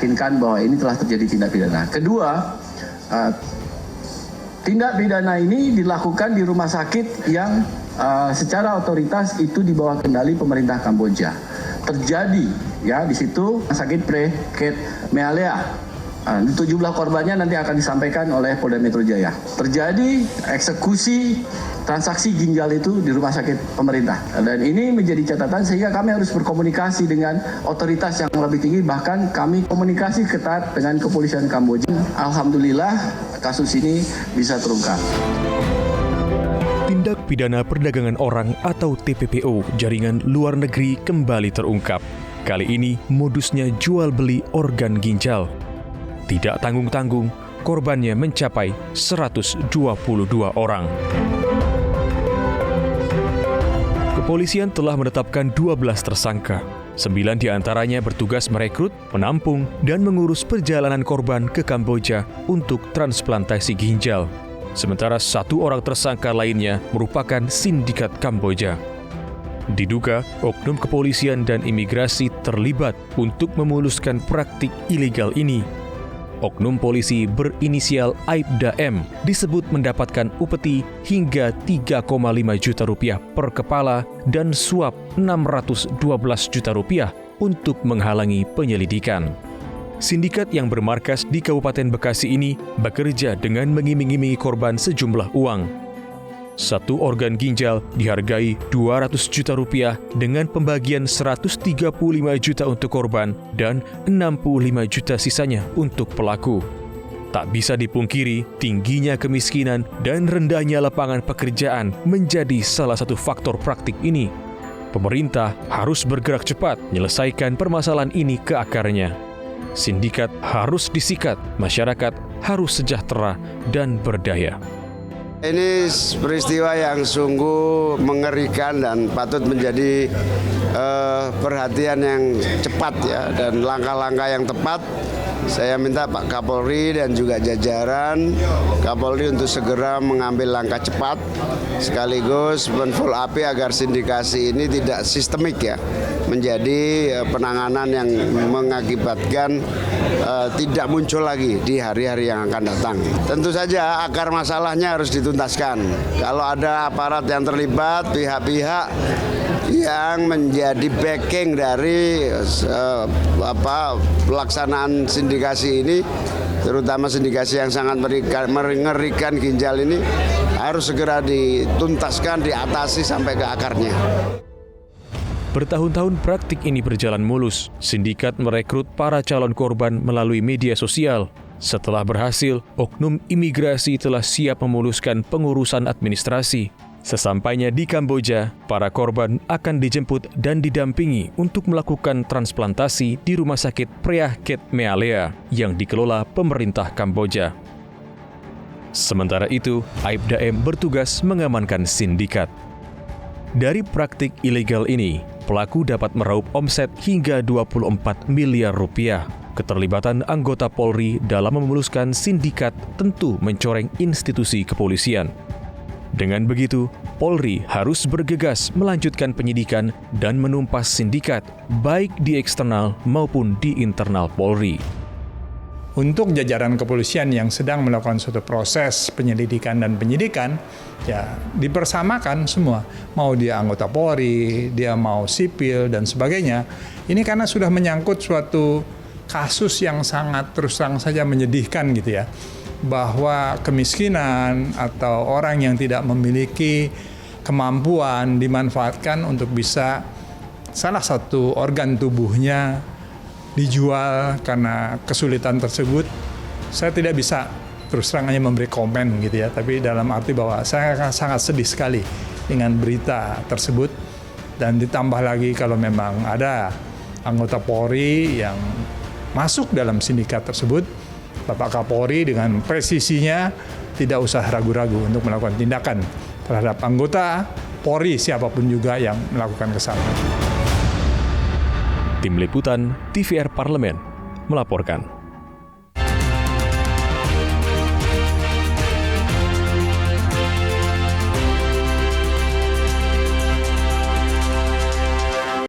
meyakinkan bahwa ini telah terjadi tindak pidana. Kedua, tindak pidana ini dilakukan di rumah sakit yang secara otoritas itu di bawah kendali pemerintah Kamboja. Terjadi ya di situ sakit Pre-Ket Mealea. 17 korbannya nanti akan disampaikan oleh Polda Metro Jaya. Terjadi eksekusi transaksi ginjal itu di rumah sakit pemerintah. Dan ini menjadi catatan sehingga kami harus berkomunikasi dengan otoritas yang lebih tinggi. Bahkan kami komunikasi ketat dengan kepolisian Kamboja. Alhamdulillah kasus ini bisa terungkap. Tindak pidana perdagangan orang atau TPPO jaringan luar negeri kembali terungkap. Kali ini modusnya jual beli organ ginjal. Tidak tanggung-tanggung, korbannya mencapai 122 orang. Kepolisian telah menetapkan 12 tersangka. 9 diantaranya bertugas merekrut, menampung, dan mengurus perjalanan korban ke Kamboja untuk transplantasi ginjal. Sementara 1 orang tersangka lainnya merupakan sindikat Kamboja. Diduga, oknum kepolisian dan imigrasi terlibat untuk memuluskan praktik ilegal ini. Oknum polisi berinisial Aibda M disebut mendapatkan upeti hingga 3,5 juta rupiah per kepala dan suap 612 juta rupiah untuk menghalangi penyelidikan. Sindikat yang bermarkas di Kabupaten Bekasi ini bekerja dengan mengiming-imingi korban sejumlah uang. 1 organ ginjal dihargai 200 juta rupiah dengan pembagian 135 juta untuk korban dan 65 juta sisanya untuk pelaku. Tak bisa dipungkiri, tingginya kemiskinan dan rendahnya lapangan pekerjaan menjadi salah satu faktor praktik ini. Pemerintah harus bergerak cepat menyelesaikan permasalahan ini ke akarnya. Sindikat harus disikat, masyarakat harus sejahtera dan berdaya. Ini peristiwa yang sungguh mengerikan dan patut menjadi perhatian yang cepat ya, dan langkah-langkah yang tepat. Saya minta Pak Kapolri dan juga jajaran Kapolri untuk segera mengambil langkah cepat sekaligus men-follow up agar sindikasi ini tidak sistemik ya, menjadi penanganan yang mengakibatkan tidak muncul lagi di hari-hari yang akan datang. Tentu saja akar masalahnya harus dituntaskan. Kalau ada aparat yang terlibat, pihak-pihak yang menjadi backing dari pelaksanaan sindikasi ini, terutama sindikasi yang sangat mengerikan ginjal ini, harus segera dituntaskan, diatasi sampai ke akarnya. Bertahun-tahun praktik ini berjalan mulus. Sindikat merekrut para calon korban melalui media sosial. Setelah berhasil, oknum imigrasi telah siap memuluskan pengurusan administrasi. Sesampainya di Kamboja, para korban akan dijemput dan didampingi untuk melakukan transplantasi di Rumah Sakit Pre-Ket Mealea yang dikelola pemerintah Kamboja. Sementara itu, Aibda M bertugas mengamankan sindikat. Dari praktik ilegal ini, pelaku dapat meraup omset hingga 24 miliar rupiah. Keterlibatan anggota Polri dalam memuluskan sindikat tentu mencoreng institusi kepolisian. Dengan begitu, Polri harus bergegas melanjutkan penyidikan dan menumpas sindikat, baik di eksternal maupun di internal Polri. Untuk jajaran kepolisian yang sedang melakukan suatu proses penyelidikan dan penyidikan, ya dipersamakan semua. Mau dia anggota Polri, dia mau sipil dan sebagainya. Ini karena sudah menyangkut suatu kasus yang sangat terus terang saja menyedihkan gitu ya. Bahwa kemiskinan atau orang yang tidak memiliki kemampuan dimanfaatkan untuk bisa salah satu organ tubuhnya dijual karena kesulitan tersebut. Saya tidak bisa terus terang hanya memberi komen gitu ya, tapi dalam arti bahwa saya sangat sedih sekali dengan berita tersebut, dan ditambah lagi kalau memang ada anggota Polri yang masuk dalam sindikat tersebut, Bapak Kapolri dengan presisinya tidak usah ragu-ragu untuk melakukan tindakan terhadap anggota Polri siapapun juga yang melakukan kesalahan. Tim Liputan TVR Parlemen melaporkan.